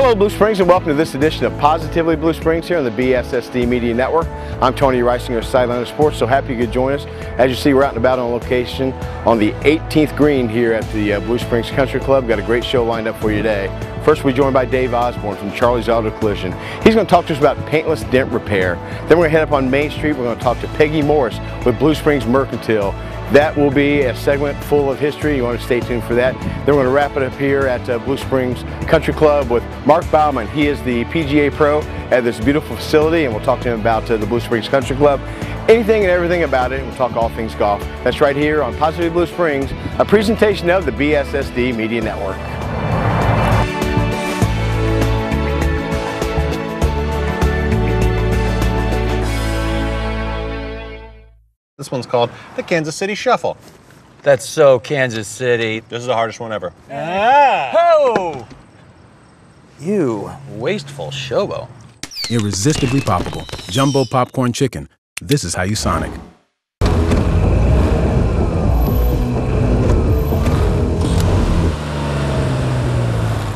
Hello Blue Springs, and welcome to this edition of Positively Blue Springs here on the BSSD Media Network. I'm Tony Reisinger of Sideliner Sports, so happy you could join us. As you see, we're out and about on location on the 18th green here at the Blue Springs Country Club. Got a great show lined up for you today. First, we're joined by Dave Osborne from Charlie's Auto Collision. He's going to talk to us about paintless dent repair. Then we're going to head up on Main Street. We're going to talk to Peggy Morris with Blue Springs Mercantile. That will be a segment full of history. You want to stay tuned for that. Then we're going to wrap it up here at Blue Springs Country Club with Mark Baumann. He is the PGA Pro at this beautiful facility, and we'll talk to him about the Blue Springs Country Club. Anything and everything about it, and we'll talk all things golf. That's right here on Positively Blue Springs, a presentation of the BSSD Media Network. This one's called the Kansas City Shuffle. That's so Kansas City. This is the hardest one ever. Oh! You wasteful showbo. Irresistibly poppable. Jumbo popcorn chicken. This is how you Sonic.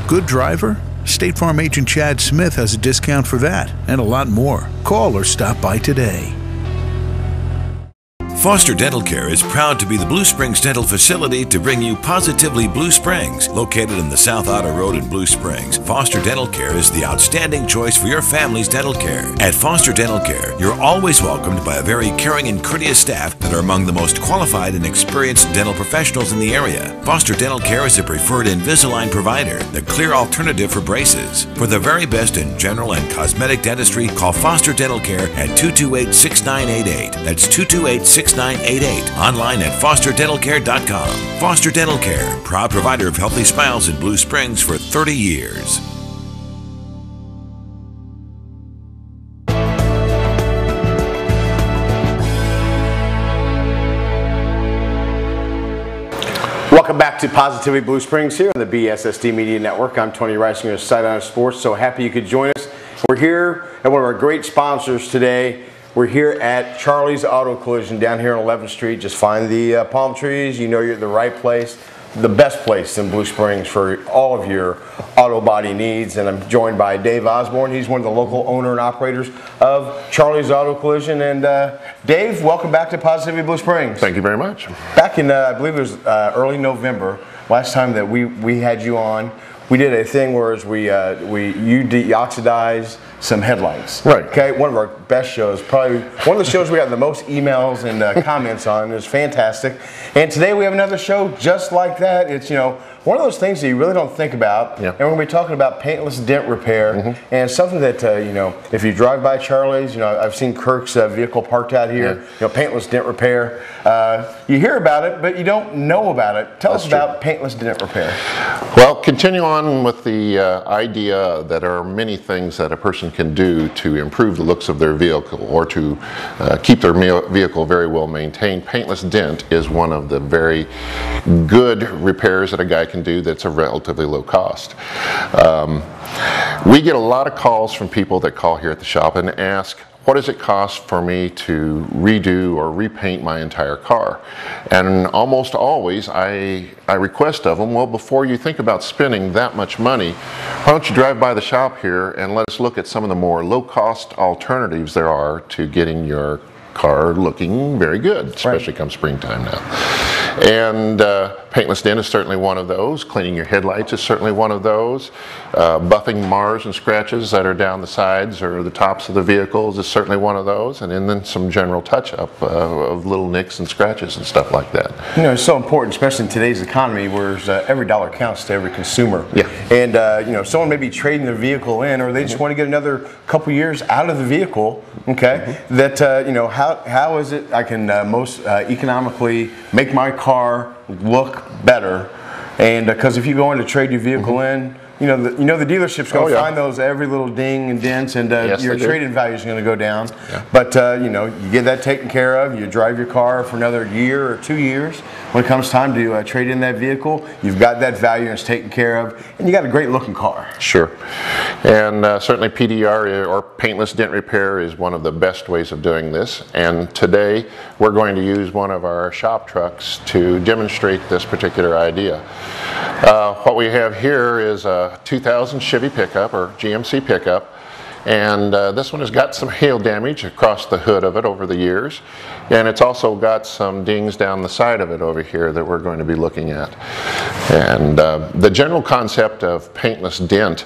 Good driver? State Farm agent Chad Smith has a discount for that and a lot more. Call or stop by today. Foster Dental Care is proud to be the Blue Springs Dental facility to bring you Positively Blue Springs. Located in the South Otter Road in Blue Springs, Foster Dental Care is the outstanding choice for your family's dental care. At Foster Dental Care, you're always welcomed by a very caring and courteous staff that are among the most qualified and experienced dental professionals in the area. Foster Dental Care is a preferred Invisalign provider, the clear alternative for braces. For the very best in general and cosmetic dentistry, call Foster Dental Care at 228-6988. That's 228-6988. Online at fosterdentalcare.com. Foster Dental Care, proud provider of healthy smiles in Blue Springs for 30 years. Welcome back to Positively Blue Springs here on the BSSD Media Network. I'm Tony Reisinger of Sideliner Sports, so happy you could join us. We're here at one of our great sponsors today. We're here at Charlie's Auto Collision down here on 11th Street. Just find the palm trees. You know you're at the right place. The best place in Blue Springs for all of your auto body needs. And I'm joined by Dave Osborne. He's one of the local owner and operators of Charlie's Auto Collision. And Dave, welcome back to Positively Blue Springs. Thank you very much. Back in, I believe it was early November, last time that we had you on, we did a thing where you deoxidized some headlights. Right. Okay, one of our best shows, probably one of the shows we got the most emails and comments on. It was fantastic. And today we have another show just like that. It's, you know, one of those things that you really don't think about. Yeah. And we're going to be talking about paintless dent repair, and something that, you know, if you drive by Charlie's, you know, I've seen Kirk's vehicle parked out here, you know, paintless dent repair. You hear about it, but you don't know about it. Tell us about paintless dent repair. Well, continue on with the idea that there are many things that a person can do to improve the looks of their vehicle or to keep their vehicle very well maintained. Paintless dent is one of the very good repairs that a guy can do that's a relatively low cost. We get a lot of calls from people that call here at the shop and ask, what does it cost for me to redo or repaint my entire car? And almost always I request of them, well, before you think about spending that much money, why don't you drive by the shop here and let us look at some of the more low-cost alternatives there are to getting your car looking very good, especially come springtime now. And paintless dent is certainly one of those. Cleaning your headlights is certainly one of those. Buffing mars and scratches that are down the sides or the tops of the vehicles is certainly one of those. And then some general touch-up of little nicks and scratches and stuff like that. You know, it's so important, especially in today's economy, where every dollar counts to every consumer. Yeah. And you know, someone may be trading their vehicle in, or they just want to get another couple years out of the vehicle. Okay. That you know, how is it I can most economically make my car look better? And because if you go in to trade your vehicle in, you know the dealership's going to find those every little ding and dents, and your trade-in value is going to go down. Yeah. But you know, you get that taken care of. You drive your car for another year or 2 years. When it comes time to trade in that vehicle, you've got that value and it's taken care of, and you got a great-looking car. Sure, and certainly PDR or paintless dent repair is one of the best ways of doing this. And today we're going to use one of our shop trucks to demonstrate this particular idea. What we have here is a 2000 Chevy pickup, or GMC pickup, and this one has got some hail damage across the hood of it over the years, and it's also got some dings down the side of it over here that we're going to be looking at. And the general concept of paintless dent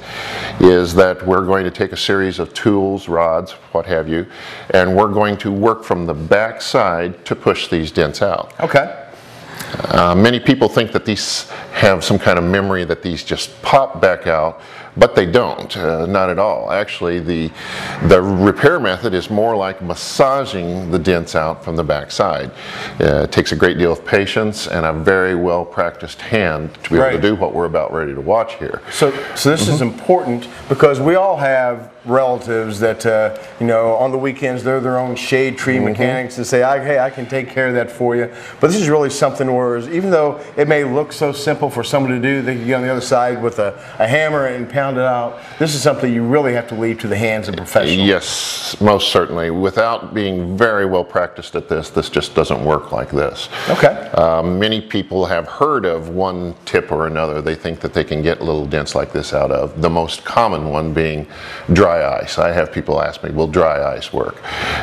is that we're going to take a series of tools, rods, what have you, and we're going to work from the back side to push these dents out. Okay. Many people think that these have some kind of memory, that these just pop back out, but they don't, not at all. Actually, the repair method is more like massaging the dents out from the back side. It takes a great deal of patience and a very well practiced hand to be able to do what we're about ready to watch here. So this is important because we all have relatives that, you know, on the weekends they're their own shade tree mechanics and say, hey, I can take care of that for you. But this is really something where, even though it may look so simple for someone to do, they can get on the other side with a hammer and pound it out. This is something you really have to leave to the hands of professionals. Yes, most certainly. Without being very well practiced at this just doesn't work like this. Okay. Many people have heard of one tip or another they think that they can get little dents like this out of. The most common one being dry ice. I have people ask me, will dry ice work?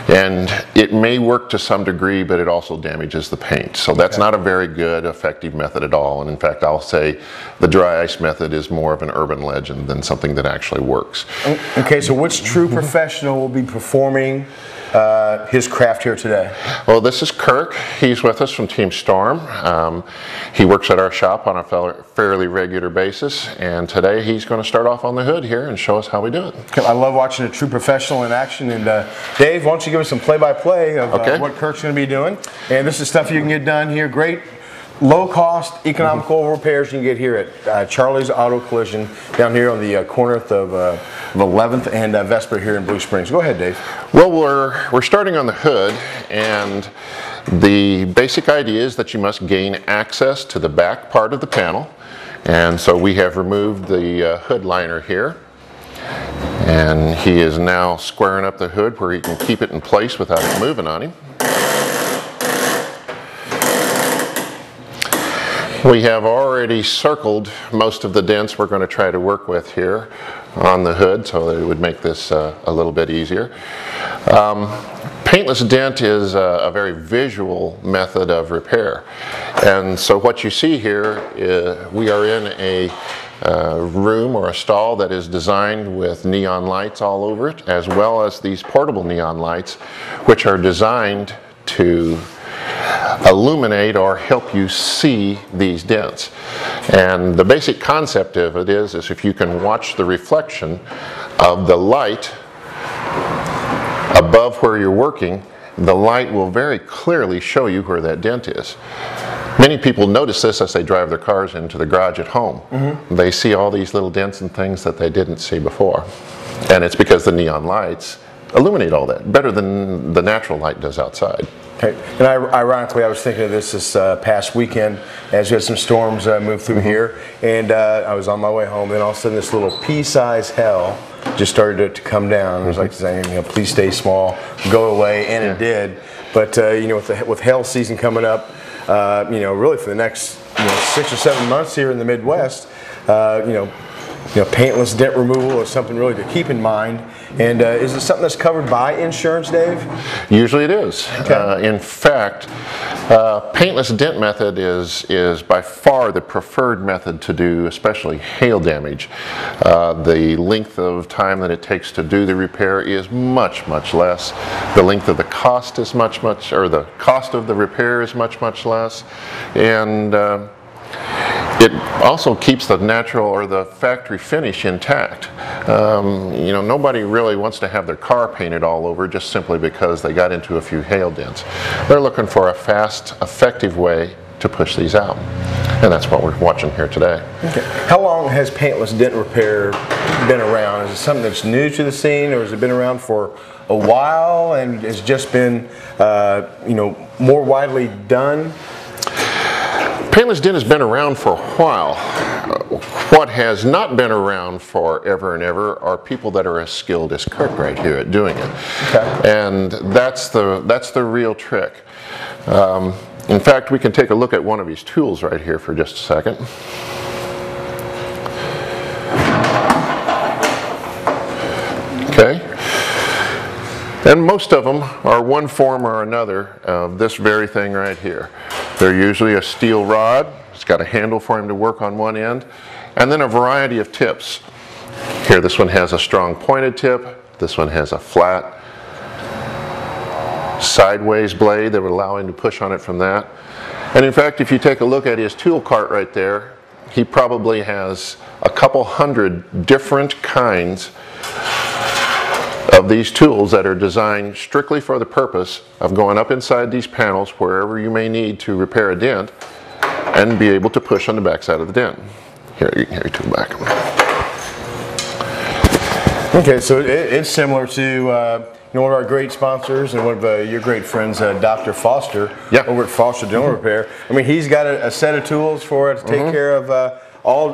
And it may work to some degree, but it also damages the paint. So that's not a very good, effective method at all. And in fact, I'll say the dry ice method is more of an urban legend than something that actually works. Okay, so which true professional will be performing his craft here today? Well, this is Kirk. He's with us from Team Storm. He works at our shop on a fairly regular basis, and today he's going to start off on the hood here and show us how we do it. I love watching a true professional in action. And Dave, why don't you give us some play-by-play of what Kirk's going to be doing? And this is stuff you can get done here. Great low-cost, economical repairs you can get here at Charlie's Auto Collision down here on the corner of 11th and Vesper here in Blue Springs. Go ahead, Dave. Well, we're starting on the hood, and the basic idea is that you must gain access to the back part of the panel. And so we have removed the hood liner here, and he is now squaring up the hood where he can keep it in place without it moving on him. We have already circled most of the dents we're going to try to work with here on the hood, so that it would make this a little bit easier. Paintless dent is a very visual method of repair, and so what you see here is we are in a room or a stall that is designed with neon lights all over it, as well as these portable neon lights, which are designed to illuminate or help you see these dents. And the basic concept of it is if you can watch the reflection of the light above where you're working, the light will very clearly show you where that dent is. Many people notice this as they drive their cars into the garage at home. They see all these little dents and things that they didn't see before. And it's because the neon lights illuminate all that better than the natural light does outside. Okay. And ironically, I was thinking of this past weekend as we had some storms move through here, and I was on my way home, and all of a sudden this little pea-sized hail just started to come down. It was like saying, you know, please stay small, go away, and it did. But you know, with hail season coming up, you know, really for the next 6 or 7 months here in the Midwest, you know, paintless dent removal is something really to keep in mind. And is it something that's covered by insurance, Dave? Usually it is. Okay. In fact, paintless dent method is by far the preferred method to do, especially hail damage. The length of time that it takes to do the repair is much, much less. The length of the cost is or the cost of the repair is much, much less. And it also keeps the natural or the factory finish intact. You know, nobody really wants to have their car painted all over just simply because they got into a few hail dents. They're looking for a fast, effective way to push these out. And that's what we're watching here today. Okay. How long has paintless dent repair been around? Is it something that's new to the scene, or has it been around for a while and has just been you know, more widely done? Paintless dent has been around for a while. What has not been around forever and ever are people that are as skilled as Kirk right here at doing it. Okay. And that's the real trick. In fact, we can take a look at one of his tools right here for just a second. Okay. And most of them are one form or another of this very thing right here. They're usually a steel rod. It's got a handle for him to work on one end, and then a variety of tips. Here, this one has a strong pointed tip. This one has a flat sideways blade that would allow him to push on it from that. And in fact, if you take a look at his tool cart right there, he probably has a couple hundred different kinds of these tools that are designed strictly for the purpose of going up inside these panels wherever you may need to repair a dent and be able to push on the back side of the dent. Here, you can have your tool back. Okay, so it's similar to one of our great sponsors and one of your great friends, Dr. Foster, over at Foster Dental Repair. I mean, he's got a set of tools for to take care of all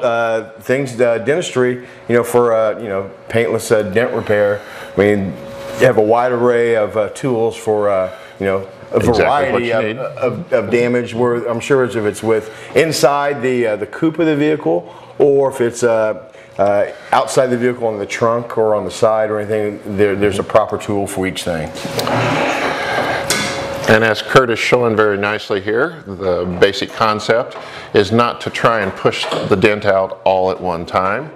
things dentistry, for paintless dent repair. I mean, you have a wide array of tools for a variety of damage. Where I'm sure if it's with inside the coupe of the vehicle, or if it's outside the vehicle on the trunk or on the side or anything, there's a proper tool for each thing. And as Kurt is showing very nicely here, the basic concept is not to try and push the dent out all at one time.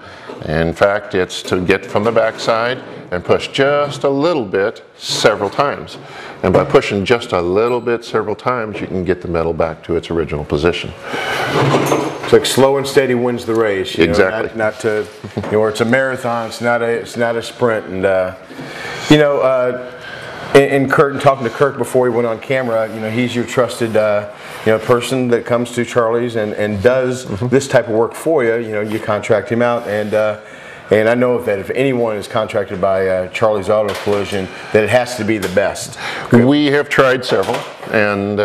In fact, it's to get from the back side and push just a little bit several times. And by pushing just a little bit several times, you can get the metal back to its original position. It's like slow and steady wins the race. Exactly. Not to, it's a marathon. It's not a sprint. And and Kurt, and talking to Kirk before he went on camera, he's your trusted person that comes to Charlie's and does this type of work for you. You contract him out, and I know that if anyone is contracted by Charlie's Auto Collision, that it has to be the best. We have tried several, and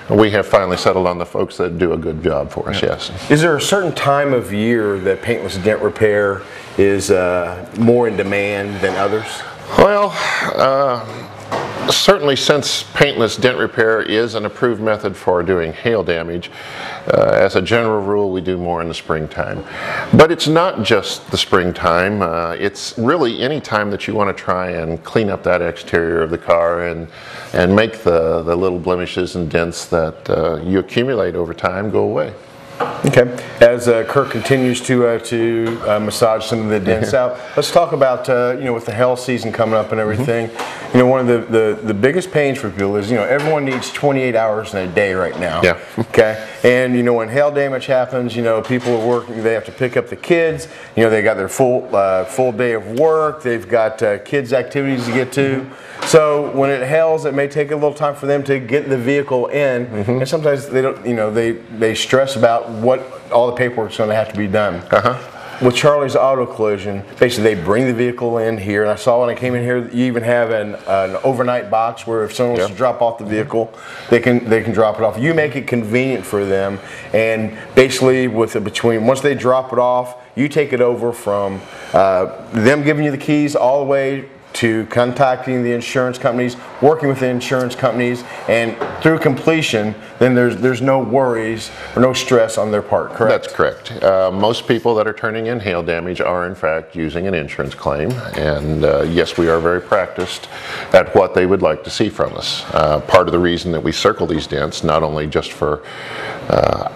we have finally settled on the folks that do a good job for us. Yes. Is there a certain time of year that paintless dent repair is more in demand than others? Well, certainly since paintless dent repair is an approved method for doing hail damage, as a general rule we do more in the springtime. But it's not just the springtime, it's really any time that you want to try and clean up that exterior of the car and make the little blemishes and dents that you accumulate over time go away. Okay. As Kirk continues to massage some of the dents out, let's talk about with the hail season coming up and everything. One of the biggest pains for people is everyone needs 28 hours in a day right now. Yeah. Okay. And when hail damage happens, people are working. They have to pick up the kids. They got their full day of work. They've got kids' activities to get to. So when it hails, it may take a little time for them to get the vehicle in, and sometimes they don't. They stress about what all the paperwork's going to have to be done. With Charlie's Auto Collision, basically they bring the vehicle in here, and I saw when I came in here, you even have an overnight box where if someone wants to drop off the vehicle, they can drop it off. You make it convenient for them, and basically once they drop it off, you take it over from them giving you the keys all the way to contacting the insurance companies, working with the insurance companies, and through completion, then there's no worries or no stress on their part, correct? That's correct. Most people that are turning in hail damage are in fact using an insurance claim, and yes, we are very practiced at what they would like to see from us. Part of the reason that we circle these dents, not only just for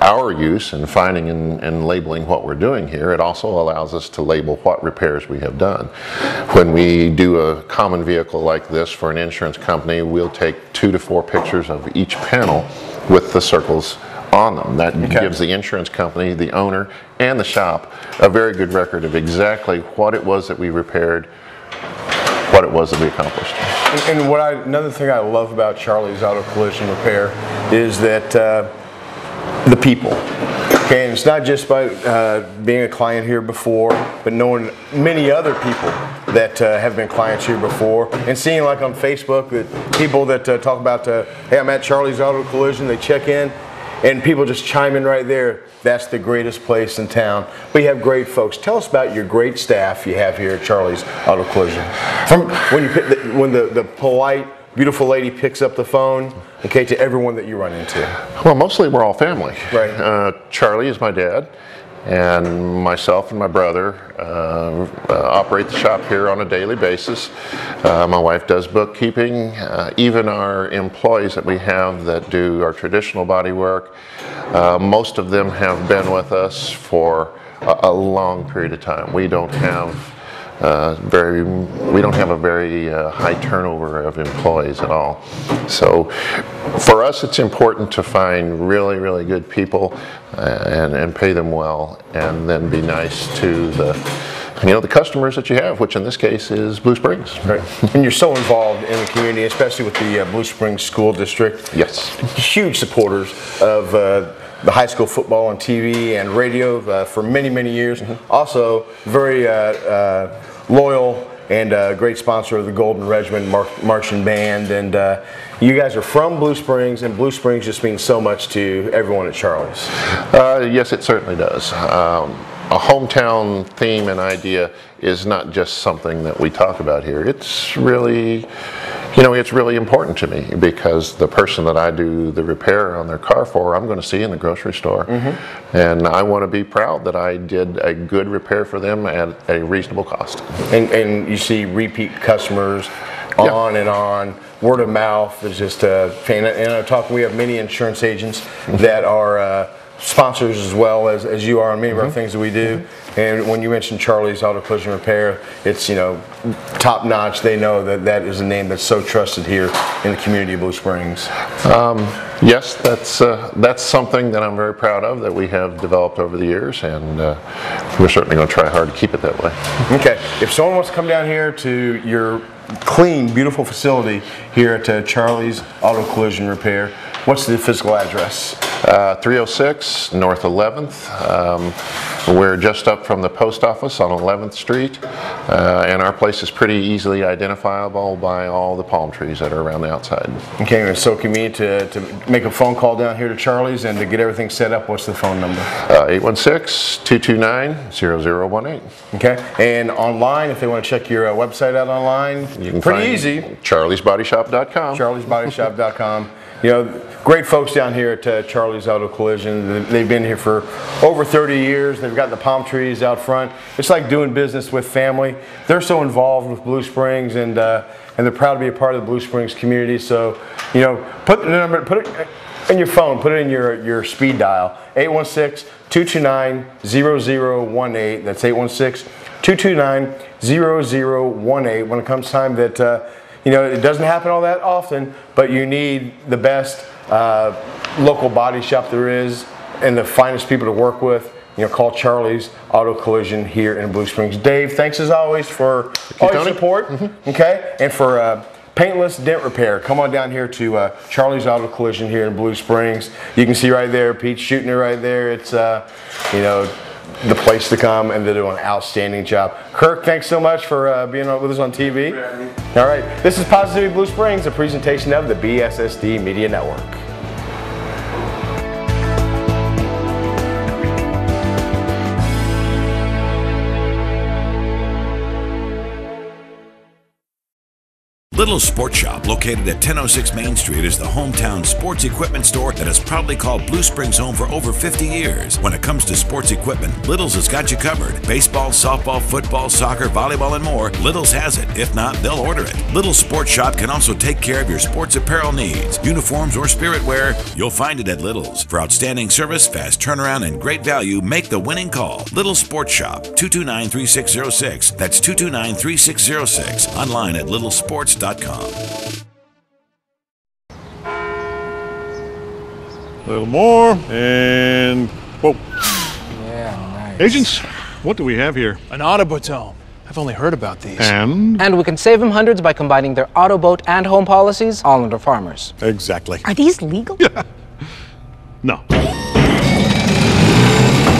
our use in finding and labeling what we're doing here, it also allows us to label what repairs we have done. When we do a common vehicle like this for an insurance company, we'll take 2 to 4 pictures of each panel with the circles on them. That gives the insurance company, the owner, and the shop a very good record of exactly what it was that we repaired, what it was that we accomplished. And another thing I love about Charlie's Auto Collision Repair is that the people. Okay, and it's not just by being a client here before, but knowing many other people that have been clients here before, and seeing like on Facebook that people that talk about, hey, I'm at Charlie's Auto Collision, they check in, and people just chime in right there. That's the greatest place in town. We have great folks. Tell us about your great staff you have here at Charlie's Auto Collision. From when the polite, beautiful lady picks up the phone, okay, to everyone that you run into. Well, mostly we're all family. Right. Charlie is my dad. and myself and my brother operate the shop here on a daily basis. My wife does bookkeeping. Even our employees that we have that do our traditional body work, most of them have been with us for a long period of time. We don't have a very high turnover of employees at all. So for us, it's important to find really, really good people and pay them well, and then be nice to the customers that you have, which in this case is Blue Springs. Right. And you're so involved in the community, especially with the Blue Springs School District. Yes. Huge supporters of the high school football on TV and radio for many, many years. Also, very loyal and great sponsor of the Golden Regiment Marching Band. And you guys are from Blue Springs, and Blue Springs just means so much to everyone at Charlie's. Yes, it certainly does. A hometown theme and idea is not just something that we talk about here. It's really, it's really important to me, because the person that I do the repair on their car for, I'm going to see in the grocery store. And I want to be proud that I did a good repair for them at a reasonable cost. And you see repeat customers on and on. Word of mouth is just we have many insurance agents that are sponsors as well as you are on many of our things that we do. And when you mention Charlie's Auto Collision Repair, it's top notch. They know that is a name that's so trusted here in the community of Blue Springs. Yes, that's something that I'm very proud of, that we have developed over the years, and we're certainly going to try hard to keep it that way. Okay, if someone wants to come down here to your clean, beautiful facility here at Charlie's Auto Collision Repair, what's the physical address? 306 North 11th. We're just up from the post office on 11th Street, and our place is pretty easily identifiable by all the palm trees that are around the outside. Okay, and it's so convenient to make a phone call down here to Charlie's and to get everything set up. What's the phone number? 816-229-0018. Okay, and online, if they want to check your website out online, you can pretty find easy. CharliesBodyShop.com. CharliesBodyShop.com. Great folks down here at Charlie's Auto Collision. They've been here for over 30 years. They've got the palm trees out front. It's like doing business with family. They're so involved with Blue Springs, and they're proud to be a part of the Blue Springs community. So, put the number, put it in your phone, put it in your speed dial, 816-229-0018. That's 816-229-0018. When it comes time that it doesn't happen all that often, but you need the best local body shop there is and the finest people to work with. Call Charlie's Auto Collision here in Blue Springs. Dave, thanks as always for all your support. Okay, and for paintless dent repair, come on down here to Charlie's Auto Collision here in Blue Springs. You can see right there, Pete's shooting it right there. It's the place to come, and they do an outstanding job. Kirk, thanks so much for being with us on TV. All right, this is Positivity Blue Springs, a presentation of the BSSD Media Network. Little's Sports Shop, located at 1006 Main Street, is the hometown sports equipment store that has proudly called Blue Springs home for over 50 years. When it comes to sports equipment, Little's has got you covered. Baseball, softball, football, soccer, volleyball, and more, Little's has it. If not, they'll order it. Little's Sports Shop can also take care of your sports apparel needs. Uniforms or spirit wear, you'll find it at Little's. For outstanding service, fast turnaround, and great value, make the winning call. Little's Sports Shop, 229-3606. That's 229-3606. Online at littlesports.com. A little more, and whoa. Yeah, nice. Agents, what do we have here? An Autobotome. I've only heard about these. And we can save them hundreds by combining their auto, boat, and home policies, all under Farmers. Exactly. Are these legal? No.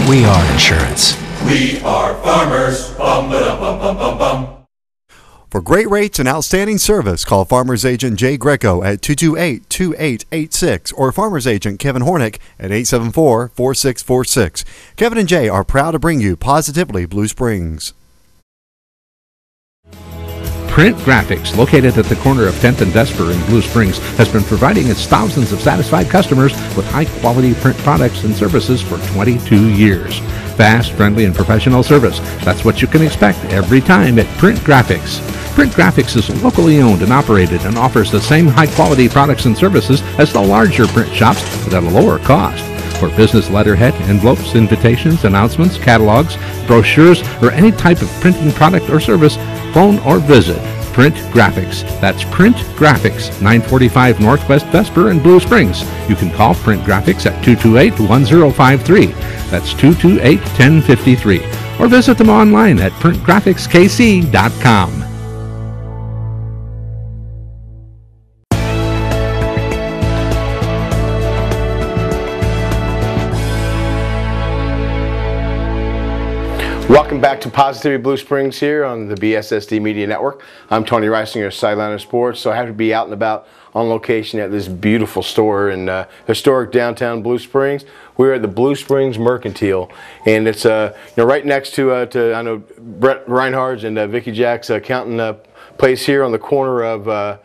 We are insurance. We are Farmers. Bum, ba, bum, bum, bum, bum. For great rates and outstanding service, call Farmers Agent Jay Greco at 228-2886 or Farmers Agent Kevin Hornick at 874-4646. Kevin and Jay are proud to bring you Positively Blue Springs. Print Graphics, located at the corner of 10th and Desper in Blue Springs, has been providing its thousands of satisfied customers with high-quality print products and services for 22 years. fast, friendly, and professional service. That's what you can expect every time at Print Graphics. Print Graphics is locally owned and operated and offers the same high-quality products and services as the larger print shops, but at a lower cost. For business letterhead, envelopes, invitations, announcements, catalogs, brochures, or any type of printing product or service, phone or visit Print Graphics. That's Print Graphics, 945 Northwest Vesper in Blue Springs. You can call Print Graphics at 228-1053. That's 228-1053. Or visit them online at printgraphicskc.com. Welcome back to Positivity Blue Springs here on the BSSD Media Network. I'm Tony Reisinger, Sideliner Sports. So I have to be out and about on location at this beautiful store in historic downtown Blue Springs. We're at the Blue Springs Mercantile, and it's right next to I know Brett Reinhardt's and Vicky Jack's accountant place here on the corner of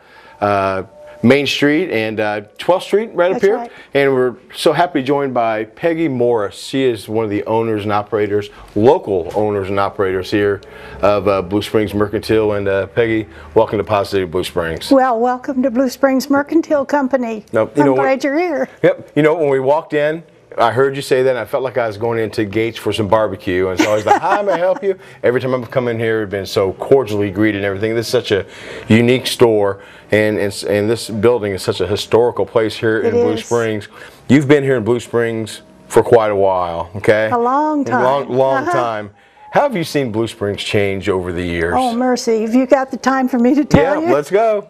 Main Street and 12th Street right up here. Right. And we're so happy joined by Peggy Morris. She is one of the owners and operators, local owners and operators here of Blue Springs Mercantile. And Peggy, welcome to Positive Blue Springs. Well, welcome to Blue Springs Mercantile Company. I'm glad you're here. Yep. You know, when we walked in, I heard you say that, and I felt like I was going into Gates for some barbecue, and so I was like, hi, may I help you? Every time I've come in here, I've been so cordially greeted and everything. This is such a unique store, and this building is such a historical place here in Blue Springs. You've been here in Blue Springs for quite a while, okay? A long time. Long time. How have you seen Blue Springs change over the years? Oh, mercy. Have you got the time for me to tell you? Yeah, let's go.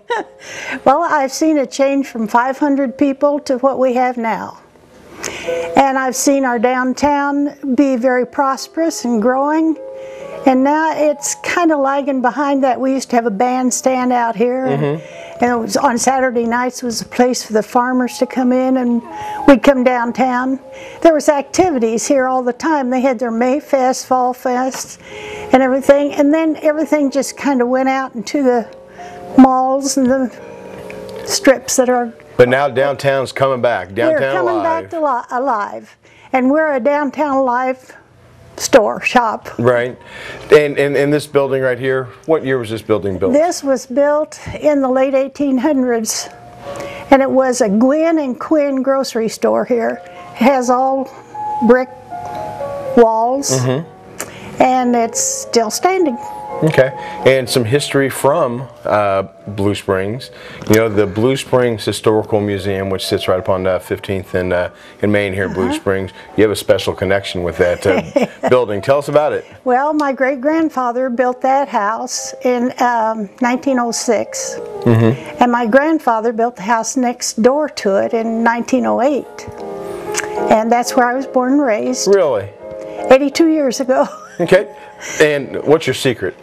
Well, I've seen it change from 500 people to what we have now. And I've seen our downtown be very prosperous and growing, and now it's kind of lagging behind that. We used to have a bandstand out here, and it was on Saturday nights was a place for the farmers to come in, and we'd come downtown. There was activities here all the time. They had their May Fest, Fall Fest, and everything, and then everything just kind of went out into the malls and the strips that are. But now downtown's coming back. Downtown We're coming back alive, and we're a downtown alive shop. Right. And this building right here, what year was this building built? This was built in the late 1800s, and it was a Gwynn and Quinn grocery store here. It has all brick walls, and it's still standing. Okay, and some history from Blue Springs. You know, the Blue Springs Historical Museum, which sits right up on 15th in Main here in Blue Springs. You have a special connection with that building. Tell us about it. Well, my great-grandfather built that house in 1906, and my grandfather built the house next door to it in 1908. And that's where I was born and raised. Really? 82 years ago. Okay, and what's your secret?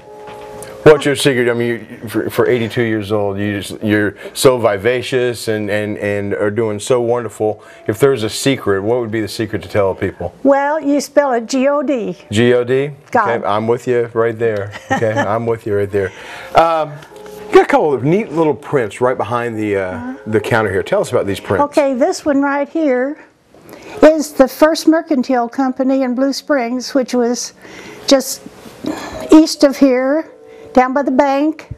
What's your secret? I mean, for 82 years old, you're so vivacious and are doing so wonderful. If there's a secret, what would be the secret to tell people? Well, you spell it G-O-D. G-O-D? God. Okay, I'm with you right there. Okay, I'm with you right there. You got a couple of neat little prints right behind the counter here. Tell us about these prints. Okay, this one right here is the first mercantile company in Blue Springs, which was just east of here, down by the bank.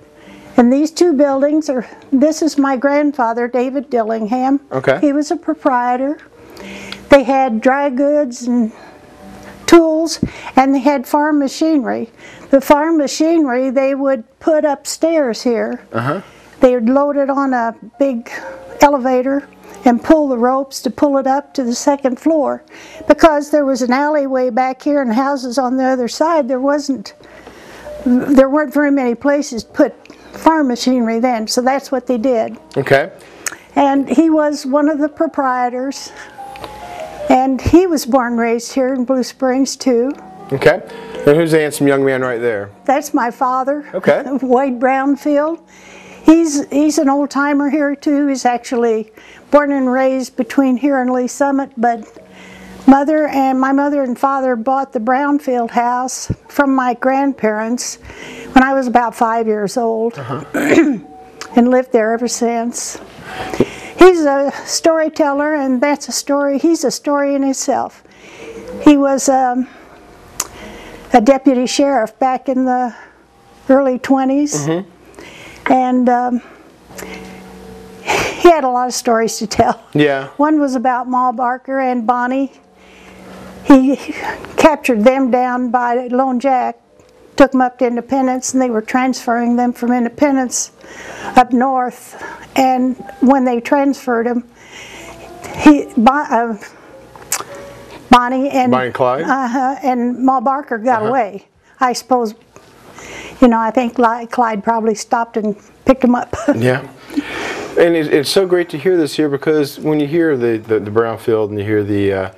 And these two buildings are, this is my grandfather, David Dillingham. Okay. He was a proprietor. They had dry goods and tools, and they had farm machinery. The farm machinery they would put upstairs here. They would load it on a big elevator and pull the ropes to pull it up to the second floor. Because there was an alleyway back here and houses on the other side, there weren't very many places to put farm machinery then, so that's what they did. Okay. And he was one of the proprietors, and he was born and raised here in Blue Springs too. Okay. And who's the handsome young man right there? That's my father, okay. Wade Brownfield. He's an old timer here too. He's actually born and raised between here and Lee Summit, but my mother and father bought the Brownfield house from my grandparents when I was about 5 years old, and lived there ever since. He's a storyteller, and that's a story. He's a story in himself. He was a deputy sheriff back in the early 20s. And he had a lot of stories to tell. Yeah. One was about Ma Barker and Bonnie. He captured them down by Lone Jack, took them up to Independence, and they were transferring them from Independence up north. And when they transferred them, Bonnie and Clyde? And Ma Barker got away. I suppose, you know, I think Clyde probably stopped and picked them up. Yeah. And it's so great to hear this here, because when you hear the Brownfield and you hear the,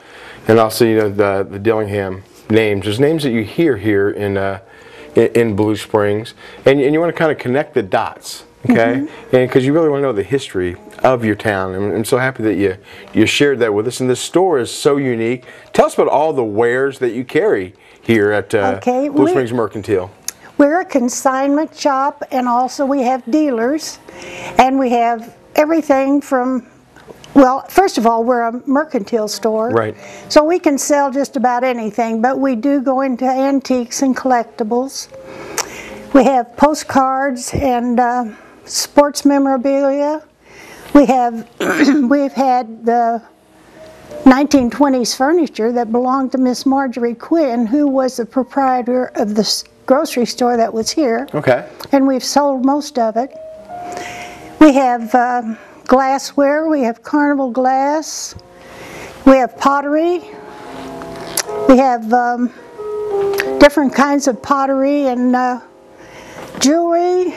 and also, you know, the Dillingham names, there's names that you hear here in Blue Springs, and you want to kind of connect the dots, okay? And because you really want to know the history of your town, and I'm so happy that you shared that with us. And this store is so unique. Tell us about all the wares that you carry here at Blue Springs Mercantile. We're a consignment shop, and also we have dealers, and we have everything from, well, first of all, we're a mercantile store. Right. So we can sell just about anything, but we do go into antiques and collectibles. We have postcards and sports memorabilia. We have, we've had the 1920s furniture that belonged to Miss Marjorie Quinn, who was the proprietor of the grocery store that was here. Okay. And we've sold most of it. We have glassware, we have Carnival glass, we have pottery, we have different kinds of pottery and jewelry.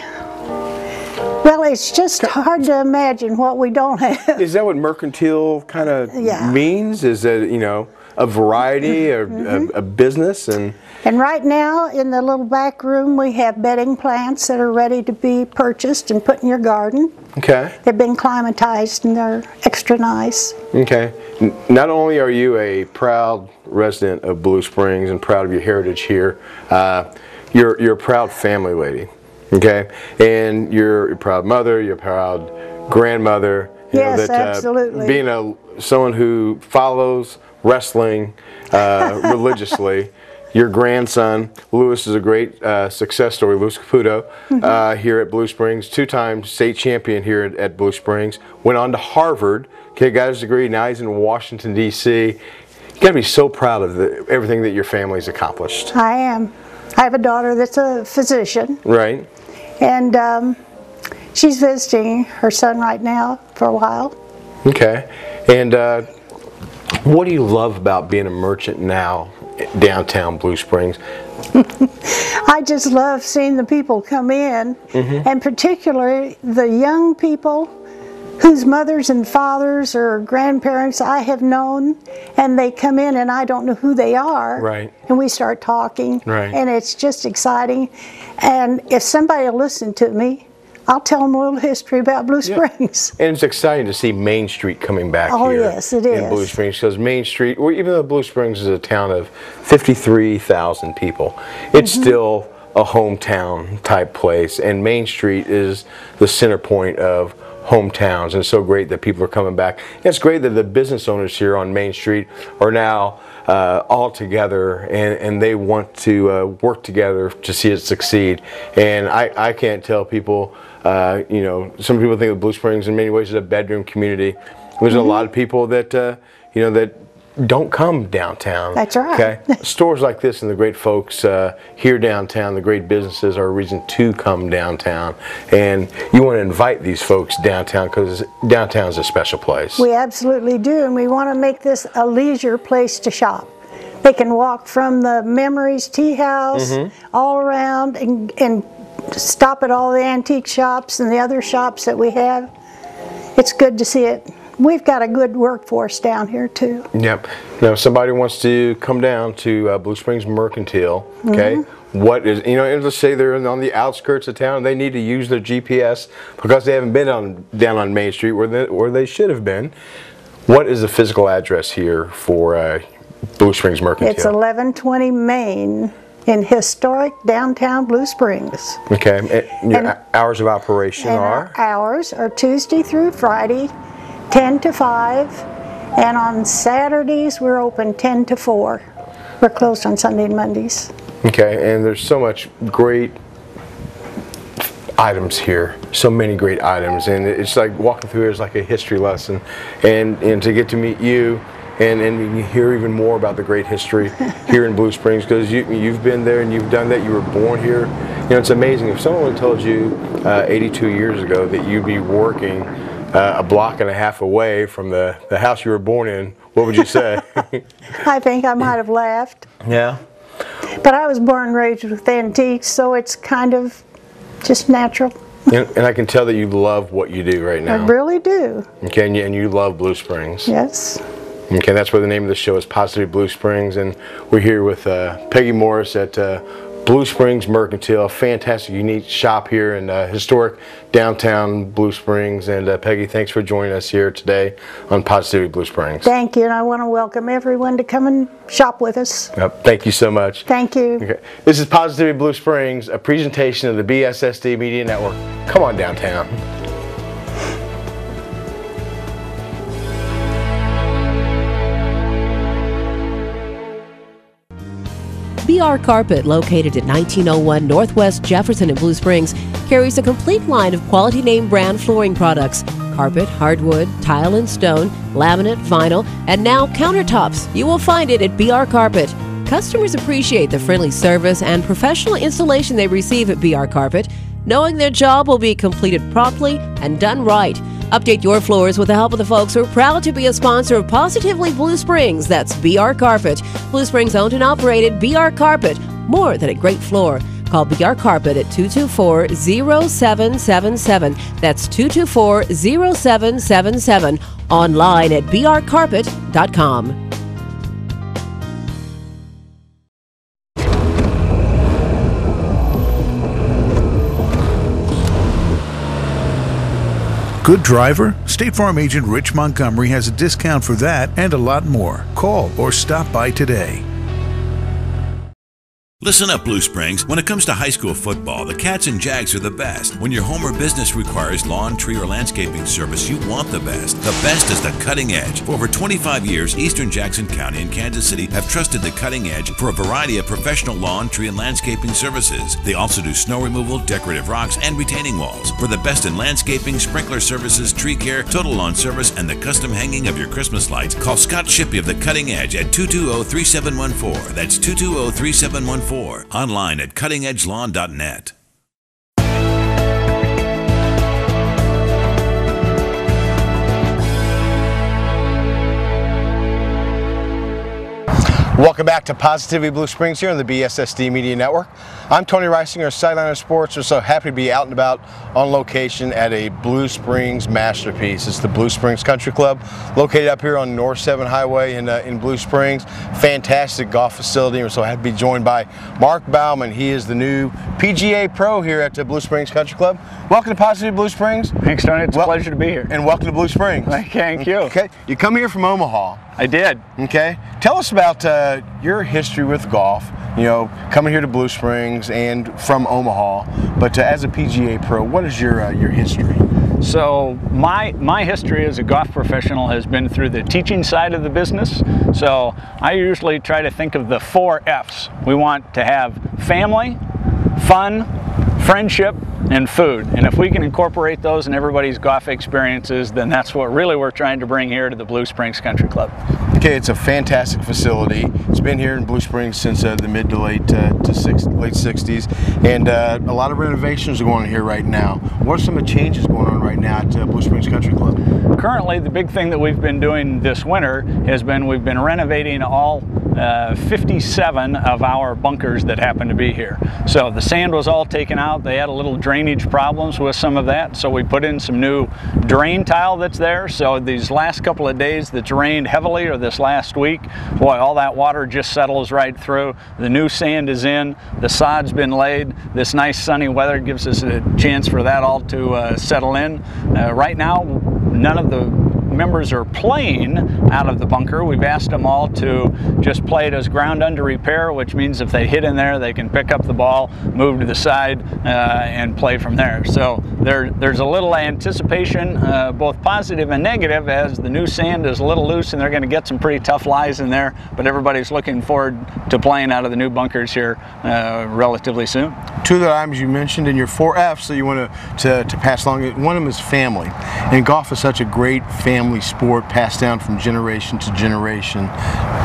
Well, it's just hard to imagine what we don't have. Is that what mercantile kind of means? Is that, you know, a variety, a business? And right now, in the little back room, we have bedding plants that are ready to be purchased and put in your garden. Okay. They've been climatized and they're extra nice. Okay. Not only are you a proud resident of Blue Springs and proud of your heritage here, you're a proud family lady. Okay. And you're a proud mother, you're a proud grandmother. You Yes, know, that, absolutely. Being someone who follows wrestling religiously. Your grandson, Louis, is a great success story, Louis Caputo, here at Blue Springs, two-time state champion here at Blue Springs, went on to Harvard, okay, got his degree, now he's in Washington, D.C. You got to be so proud of everything that your family's accomplished. I am. I have a daughter that's a physician. Right. And she's visiting her son right now for a while. Okay. And what do you love about being a merchant now downtown Blue Springs? I just love seeing the people come in, and particularly the young people whose mothers and fathers or grandparents I have known, and they come in and I don't know who they are. Right. And we start talking, and it's just exciting. And if somebody will listen to me, I'll tell them a little history about Blue Springs. And it's exciting to see Main Street coming back Oh, here yes, it in is. Blue Springs, because Main Street, even though Blue Springs is a town of 53,000 people, it's still a hometown type place, and Main Street is the center point of hometowns, and it's so great that people are coming back. And it's great that the business owners here on Main Street are now all together, and they want to work together to see it succeed. And I can't tell people, you know, some people think of Blue Springs in many ways as a bedroom community. There's a lot of people that, you know, that don't come downtown. That's right. Okay? Stores like this and the great folks here downtown, the great businesses, are a reason to come downtown. And you want to invite these folks downtown, because downtown is a special place. We absolutely do, and we want to make this a leisure place to shop. They can walk from the Memories Tea House all around and stop at all the antique shops and the other shops that we have. It's good to see it. We've got a good workforce down here too. Yep. Now, if somebody wants to come down to Blue Springs Mercantile, okay, what is, you know, let's say they're on the outskirts of town, they need to use their GPS because they haven't been down on Main Street where they should have been. What is the physical address here for Blue Springs Mercantile? It's 1120 Main in historic downtown Blue Springs. Okay. And your hours of operation are? Our hours are Tuesday through Friday, 10 to 5, and on Saturdays we're open 10 to 4. We're closed on Sunday and Mondays. Okay, and there's so much great items here, so many great items, and it's like walking through here is like a history lesson, and to get to meet you and hear even more about the great history here in Blue Springs, because you've been there and you've done that. You were born here. You know, it's amazing. If someone had told you 82 years ago that you'd be working a block and a half away from the house you were born in, what would you say? I think I might have laughed. Yeah. But I was born and raised with antiques, so it's kind of just natural. And I can tell that you love what you do right now. I really do. Okay, and you love Blue Springs. Yes. Okay, that's where the name of the show is, Positively Blue Springs, and we're here with Peggy Morris at Blue Springs Mercantile, a fantastic, unique shop here in historic downtown Blue Springs. And Peggy, thanks for joining us here today on Positively Blue Springs. Thank you, and I want to welcome everyone to come and shop with us. Yep, thank you so much. Thank you. Okay. This is Positively Blue Springs, a presentation of the BSSD Media Network. Come on downtown. BR Carpet, located at 1901 Northwest Jefferson in Blue Springs, carries a complete line of quality name brand flooring products: carpet, hardwood, tile and stone, laminate, vinyl, and now countertops. You will find it at BR Carpet. Customers appreciate the friendly service and professional installation they receive at BR Carpet, knowing their job will be completed promptly and done right. Update your floors with the help of the folks who are proud to be a sponsor of Positively Blue Springs. That's BR Carpet. Blue Springs owned and operated. BR Carpet, more than a great floor. Call BR Carpet at 224-0777. That's 224-0777. Online at brcarpet.com. Good driver? State Farm agent Rich Montgomery has a discount for that and a lot more. Call or stop by today. Listen up, Blue Springs. When it comes to high school football, the Cats and Jags are the best. When your home or business requires lawn, tree, or landscaping service, you want the best. The best is the Cutting Edge. For over 25 years, Eastern Jackson County and Kansas City have trusted the Cutting Edge for a variety of professional lawn, tree, and landscaping services. They also do snow removal, decorative rocks, and retaining walls. For the best in landscaping, sprinkler services, tree care, total lawn service, and the custom hanging of your Christmas lights, call Scott Shippey of the Cutting Edge at 220-3714. That's 220-3714. Online at cuttingedgelawn.net. Welcome back to Positively Blue Springs here on the BSSD Media Network. I'm Tony Reisinger, Sideliner Sports. We're so happy to be out and about on location at a Blue Springs masterpiece. It's the Blue Springs Country Club, located up here on North 7 Highway in Blue Springs. Fantastic golf facility. We're so happy to be joined by Mark Baumann. He is the new PGA Pro here at the Blue Springs Country Club. Welcome to Positively Blue Springs. Thanks, Tony. It's a pleasure to be here. And welcome to Blue Springs. Thank you. Okay, you come here from Omaha. I did. Okay, tell us about your history with golf. You know, coming here to Blue Springs and from Omaha, but as a PGA Pro, what is your history? So my history as a golf professional has been through the teaching side of the business. So I usually try to think of the 4 F's. We want to have family, fun, friendship, and food. And if we can incorporate those in everybody's golf experiences, then that's what really we're trying to bring here to the Blue Springs Country Club. Okay, it's a fantastic facility. It's been here in Blue Springs since the mid to late 60s, and a lot of renovations are going on here right now. What are some of the changes going on right now at Blue Springs Country Club? Currently, the big thing that we've been doing this winter has been we've been renovating all 57 of our bunkers that happen to be here. So the sand was all taken out. They had a little drainage problems with some of that, so we put in some new drain tile that's there. So these last couple of days that's rained heavily, or this last week, boy, all that water just settles right through. The new sand is in, the sod's been laid. This nice sunny weather gives us a chance for that all to settle in. Right now, none of the members are playing out of the bunker, we've asked them all to just play it as ground under repair, which means if they hit in there, they can pick up the ball, move to the side, and play from there. So there's a little anticipation, both positive and negative, as the new sand is a little loose and they're going to get some pretty tough lies in there, but everybody's looking forward to playing out of the new bunkers here relatively soon. Two of the items you mentioned in your 4 F's that you want to pass along, one of them is family. And golf is such a great family sport passed down from generation to generation.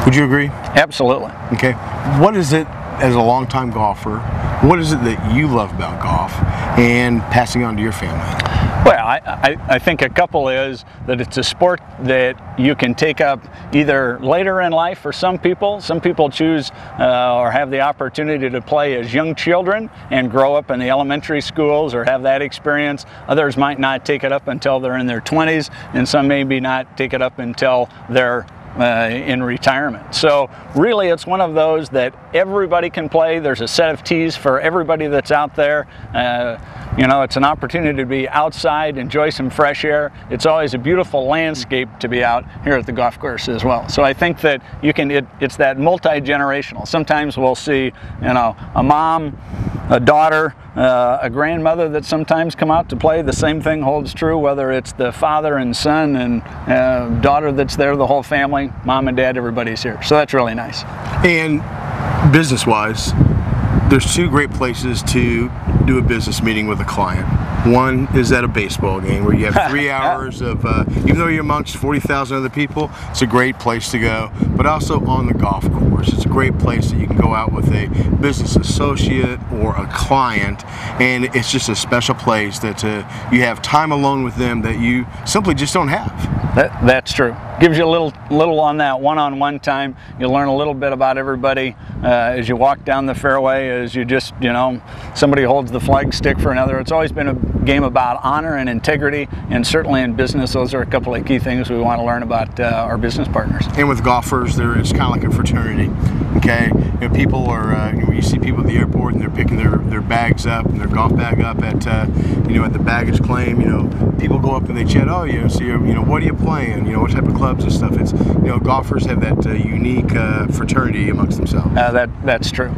Would you agree? Absolutely. Okay. What is it, as a longtime golfer, what is it that you love about golf and passing on to your family? Well, I think a couple is that it's a sport that you can take up either later in life for some people. Some people choose or have the opportunity to play as young children and grow up in the elementary schools or have that experience. Others might not take it up until they're in their 20s, and some maybe not take it up until they're in retirement. So really it's one of those that everybody can play. There's a set of tees for everybody that's out there. You know, it's an opportunity to be outside, enjoy some fresh air. It's always a beautiful landscape to be out here at the golf course as well. So I think that you can, it's that multi-generational. Sometimes we'll see, you know, a mom, a daughter, a grandmother that sometimes come out to play. The same thing holds true whether it's the father and son and daughter that's there, the whole family, mom and dad, everybody's here. So that's really nice. And business-wise, there's 2 great places to do a business meeting with a client. One is at a baseball game where you have 3 hours of, even though you're amongst 40,000 other people, it's a great place to go. But also on the golf course, it's a great place that you can go out with a business associate or a client, and it's just a special place that you have time alone with them that you simply just don't have. That's true. Gives you a little on that one-on-one time. You learn a little bit about everybody as you walk down the fairway, as you just, you know, somebody holds the flag stick for another. It's always been a game about honor and integrity, and certainly in business, those are a couple of key things we want to learn about our business partners. And with golfers, it's kind of like a fraternity. Okay, you know, people are, you know, you see people at the airport and they're picking their bags up and their golf bag up at, you know, at the baggage claim. You know, people go up and they chat, oh, you know, so you're, you know, what are you playing? You know, what type of clubs and stuff. It's, you know, golfers have that unique fraternity amongst themselves. That's true.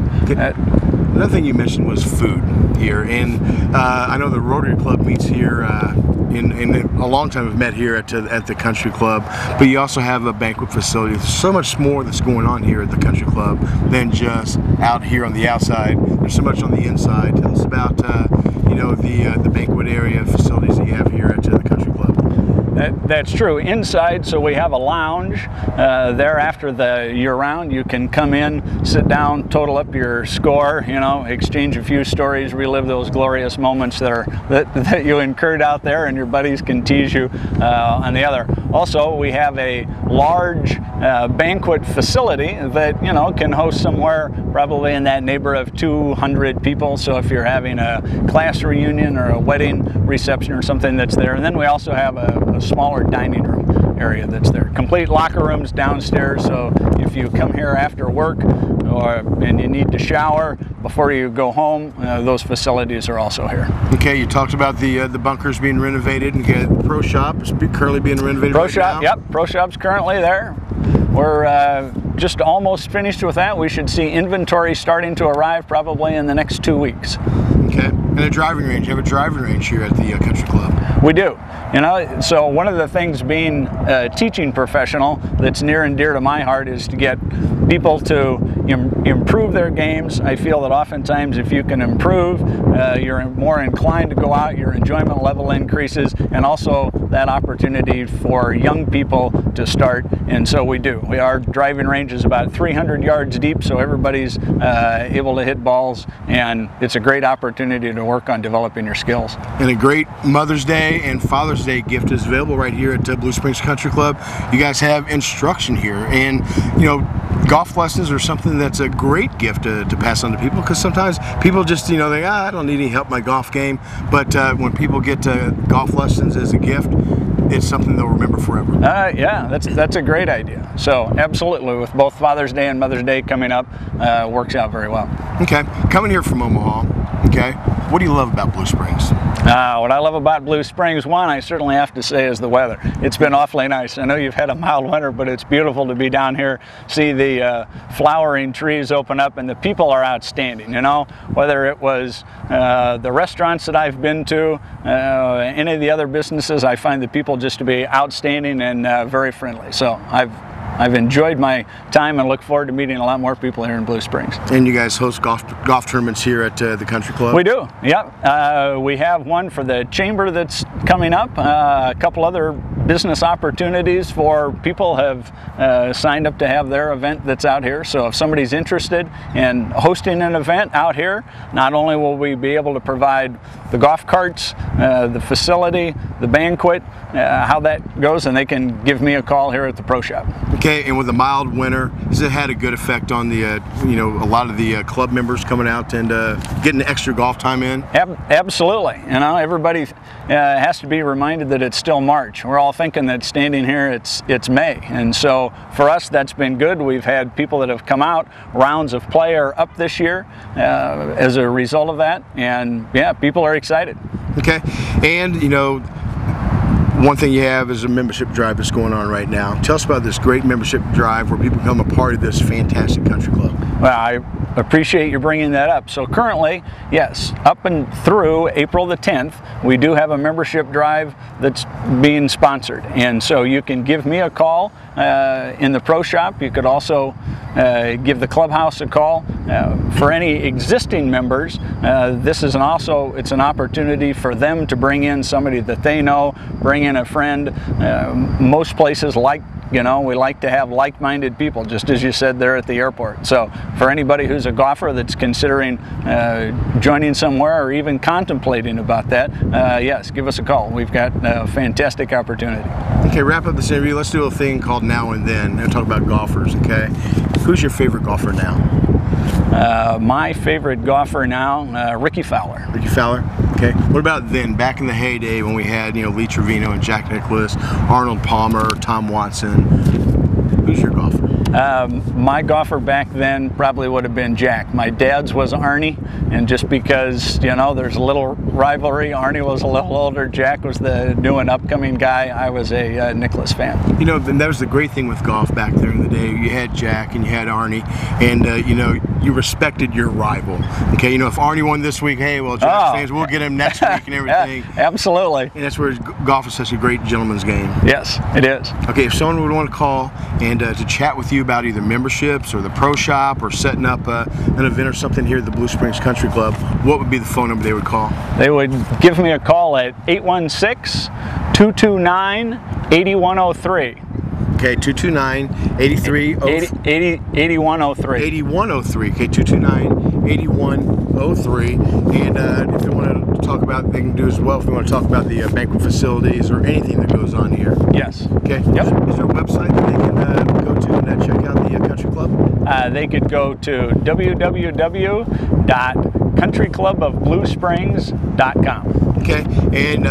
Another thing you mentioned was food here, and I know the Rotary Club meets here. In a long time I've met here at the Country Club, but you also have a banquet facility. There's so much more that's going on here at the Country Club than just out here on the outside. There's so much on the inside. Tell us about you know, the banquet area facilities that you have here at the Country Club. That's true. Inside, so we have a lounge there after the year-round. You can come in, sit down, total up your score, you know, exchange a few stories, relive those glorious moments that you incurred out there, and your buddies can tease you on the other. Also, we have a large banquet facility that, you know, can host somewhere probably in that neighborhood of 200 people. So if you're having a class reunion or a wedding reception or something, that's there. And then we also have a smaller dining room area that's there. Complete locker rooms downstairs, so if you come here after work and you need to shower before you go home, those facilities are also here. Okay, you talked about the bunkers being renovated, and get Pro Shop is currently being renovated. Pro right Shop, now. Yep, Pro Shop's currently there. We're just almost finished with that. We should see inventory starting to arrive probably in the next 2 weeks. Okay, and a driving range. You have a driving range here at the Country Club. We do. You know, so one of the things being a teaching professional that's near and dear to my heart is to get people to improve their games. I feel that oftentimes if you can improve, you're more inclined to go out, your enjoyment level increases, and also that opportunity for young people to start, and so we do. Our driving range is about 300 yards deep, so everybody's able to hit balls, and it's a great opportunity to work on developing your skills. And a great Mother's Day and Father's Day gift is available right here at Blue Springs Country Club. You guys have instruction here, and you know, golf lessons are something that's a great gift to pass on to people, because sometimes people just, you know, they, I don't need any help in my golf game, but when people get golf lessons as a gift, it's something they'll remember forever. Yeah, that's a great idea. So absolutely, with both Father's Day and Mother's Day coming up, works out very well. Okay, coming here from Omaha, okay, what do you love about Blue Springs? What I love about Blue Springs, one, I certainly have to say, is the weather. It's been awfully nice. I know you've had a mild winter, but it's beautiful to be down here, see the flowering trees open up, and the people are outstanding, you know, whether it was the restaurants that I've been to, any of the other businesses, I find the people just to be outstanding and very friendly. So I've enjoyed my time and look forward to meeting a lot more people here in Blue Springs. And you guys host golf tournaments here at the country club? We do, yep. We have one for the chamber that's coming up. A couple other business opportunities for people have signed up to have their event that's out here. So if somebody's interested in hosting an event out here, not only will we be able to provide the golf carts, the facility, the banquet, how that goes, and they can give me a call here at the Pro Shop. Okay, and with the mild winter, has it had a good effect on the, you know, a lot of the club members coming out and getting extra golf time in? Absolutely. You know, everybody has to be reminded that it's still March. We're all thinking that standing here, it's May, and so for us that's been good. We've had people that have come out. Rounds of play are up this year as a result of that, and yeah, people are excited. Okay, and you know, one thing you have is a membership drive that's going on right now. Tell us about this great membership drive where people become a part of this fantastic country club. Well, I appreciate you bringing that up. So currently, yes, up and through April the 10th, we do have a membership drive that's being sponsored. And so you can give me a call in the Pro Shop. You could also give the clubhouse a call. For any existing members, this is it's an opportunity for them to bring in somebody that they know, bring in a friend. Most places we like to have like-minded people, just as you said there at the airport. So for anybody who's a golfer that's considering joining somewhere or even contemplating about that, yes, give us a call. We've got a fantastic opportunity. Okay, wrap up this interview. Let's do a thing called Now and Then and talk about golfers, okay? Who's your favorite golfer now? My favorite golfer now, Ricky Fowler. Ricky Fowler? Okay. What about then, back in the heyday when we had, you know, Lee Trevino and Jack Nicklaus, Arnold Palmer, Tom Watson? Who's your golfer? My golfer back then probably would have been Jack. My dad's was Arnie, and just because, you know, there's a little rivalry, Arnie was a little older, Jack was the new and upcoming guy, I was a Nicklaus fan. You know, that was the great thing with golf back there in the day. You had Jack and you had Arnie, and you know, you respected your rival. Okay, you know, if Arnie won this week, hey, well, Jack fans, we'll get him next week and everything. Absolutely. And that's where golf is such a great gentleman's game. Yes, it is. Okay, if someone would want to call and to chat with you about either memberships or the Pro Shop or setting up an event or something here at the Blue Springs Country Club, what would be the phone number they would call? They would give me a call at 816-229-8103. Okay, 229-8103. 8103. Okay, 229-8103. And if they want to talk about, they can do as well if they want to talk about the banquet facilities or anything that goes on here. Yes. Okay. Yep. Is there a website that they can go to and check out the country club? They could go to www.countryclubofbluesprings.com. Okay, and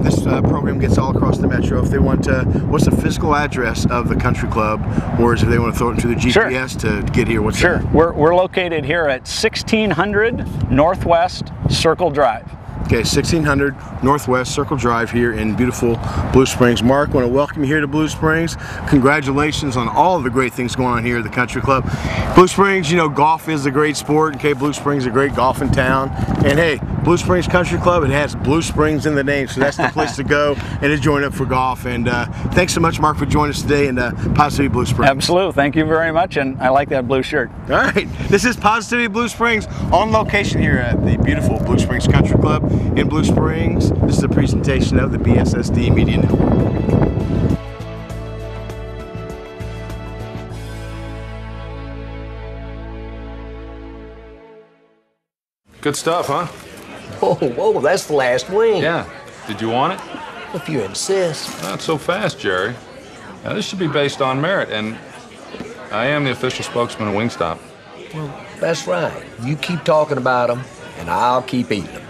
this program gets all across the metro. If they want to, what's the physical address of the country club, or if they want to throw it into the GPS to get here, what's that? We're located here at 1600 Northwest Circle Drive. Okay, 1600 Northwest Circle Drive here in beautiful Blue Springs. Mark, I want to welcome you here to Blue Springs. Congratulations on all of the great things going on here at the Country Club. Blue Springs, you know, golf is a great sport. Okay, Blue Springs is a great golfing town. And hey, Blue Springs Country Club, it has Blue Springs in the name, so that's the place to go and to join up for golf. And thanks so much, Mark, for joining us today in Positivity Blue Springs. Absolutely, thank you very much, and I like that blue shirt. All right, this is Positivity Blue Springs on location here at the beautiful Blue Springs Country Club in Blue Springs. This is a presentation of the BSSD Media Network. Good stuff, huh? Oh, whoa, that's the last wing. Yeah. Did you want it? If you insist. Not so fast, Jerry. Now, this should be based on merit, and I am the official spokesman of Wingstop. Well, that's right. You keep talking about them, and I'll keep eating them.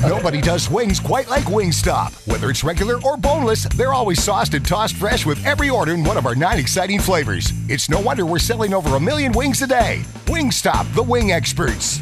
Nobody does wings quite like Wingstop. Whether it's regular or boneless, they're always sauced and tossed fresh with every order in one of our 9 exciting flavors. It's no wonder we're selling over 1 million wings a day. Wingstop, the wing experts.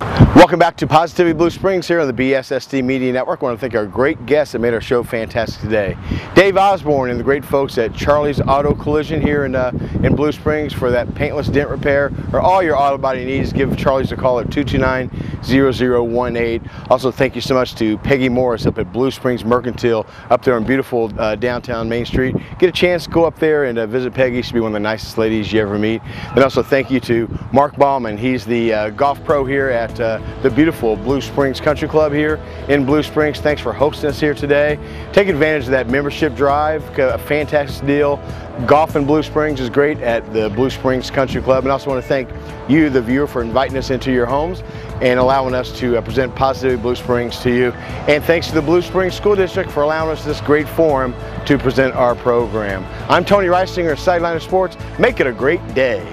Welcome back to Positively Blue Springs here on the BSSD Media Network. I want to thank our great guests that made our show fantastic today. Dave Osborne and the great folks at Charlie's Auto Collision here in Blue Springs for that paintless dent repair or all your auto body needs. Give Charlie's a call at 229-0018. Also, thank you so much to Peggy Morris up at Blue Springs Mercantile up there on beautiful downtown Main Street. Get a chance to go up there and visit Peggy. She'll be one of the nicest ladies you ever meet. And also thank you to Mark Bauman. He's the golf pro here at the beautiful Blue Springs Country Club here in Blue Springs. Thanks for hosting us here today. Take advantage of that membership drive, a fantastic deal. Golf in Blue Springs is great at the Blue Springs Country Club. And I also want to thank you, the viewer, for inviting us into your homes and allowing us to present Positively Blue Springs to you. And thanks to the Blue Springs School District for allowing us this great forum to present our program. I'm Tony Reisinger, Sideliner Sports. Make it a great day.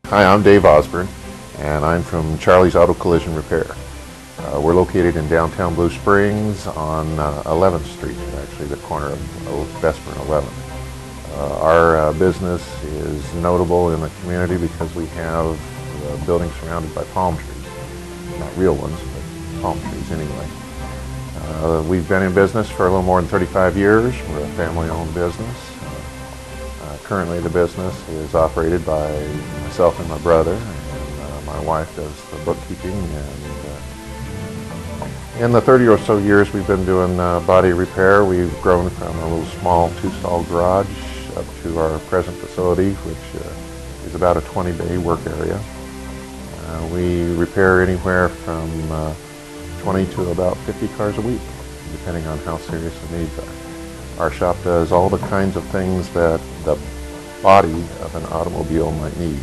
Hi, I'm Dave Osborne, and I'm from Charlie's Auto Collision Repair. We're located in downtown Blue Springs on 11th Street, actually the corner of Vesper and 11th. Our business is notable in the community because we have buildings surrounded by palm trees. Not real ones, but palm trees anyway. We've been in business for a little more than 35 years. We're a family-owned business. Currently the business is operated by myself and my brother, and my wife does the bookkeeping. And in the 30 or so years we've been doing body repair, we've grown from a little small 2-stall garage up to our present facility, which is about a 20-bay work area. We repair anywhere from 20 to about 50 cars a week, depending on how serious the needs are. Our shop does all the kinds of things that the body of an automobile might need.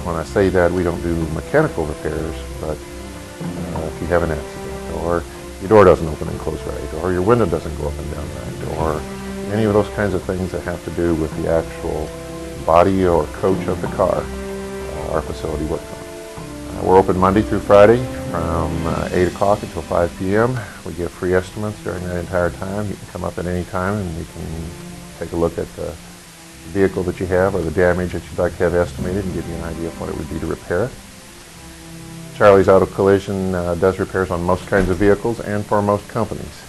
When I say that, we don't do mechanical repairs, but if you have an accident, or your door doesn't open and close right, or your window doesn't go up and down right, or any of those kinds of things that have to do with the actual body or coach of the car, our facility works on. We're open Monday through Friday from 8 o'clock until 5 p.m. We give free estimates during that entire time. You can come up at any time and we can take a look at the vehicle that you have or the damage that you'd like to have estimated and give you an idea of what it would be to repair it. Charlie's Auto Collision does repairs on most kinds of vehicles and for most companies.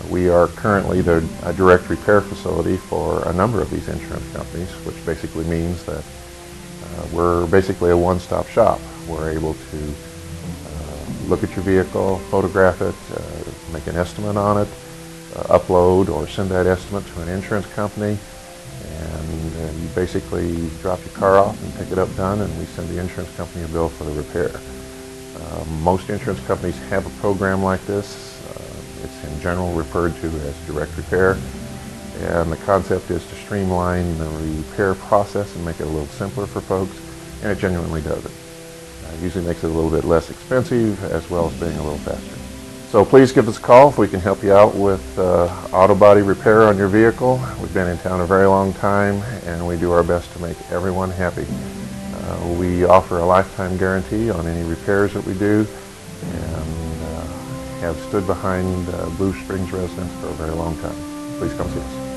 We are currently a direct repair facility for a number of these insurance companies, which basically means that we're basically a one-stop shop. We're able to look at your vehicle, photograph it, make an estimate on it, upload or send that estimate to an insurance company, and you basically drop your car off and pick it up done, and we send the insurance company a bill for the repair. Most insurance companies have a program like this. It's in general referred to as direct repair, and the concept is to streamline the repair process and make it a little simpler for folks, and it genuinely does it. It usually makes it a little bit less expensive as well as being a little faster. So please give us a call if we can help you out with auto body repair on your vehicle. We've been in town a very long time and we do our best to make everyone happy. We offer a lifetime guarantee on any repairs that we do, and have stood behind Blue Springs residents for a very long time. Please come see us.